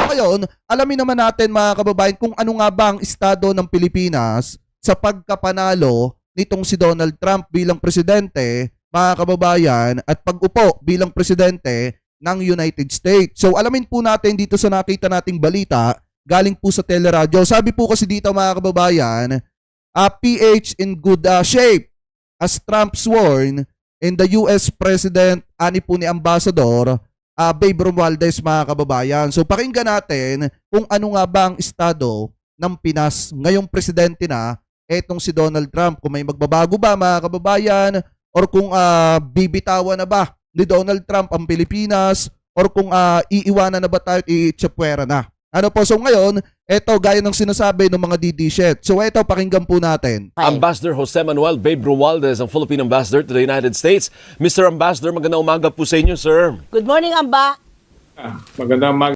ngayon, alamin naman natin mga kababayan kung ano nga ba ang estado ng Pilipinas sa pagkapanalo nitong si Donald Trump bilang presidente, mga kababayan, at pag-upo bilang presidente ng United States. So alamin po natin dito sa nakita nating balita galing po sa teleradyo. Sabi po kasi dito mga kababayan, PH in good shape as Trump sworn in the US President, ani po ni Ambassador Babe Romualdez, mga kababayan. So pakinggan natin kung ano nga ba ang estado ng Pinas ngayong presidente na etong si Donald Trump. Kung may magbabago ba mga kababayan, or kung bibitawan na ba ni Donald Trump ang Pilipinas, or kung iiwanan na ba tayo at iitsapwera na. Ano po, so ngayon, eto gaya ng sinasabi ng mga DD-shet. So eto, pakinggan po natin. Ambassador Jose Manuel Babe Romualdez, ang Philippine Ambassador to the United States. Mr. Ambassador, magandang umaga po sa inyo, sir. Good morning, Amba. Magandang umaga.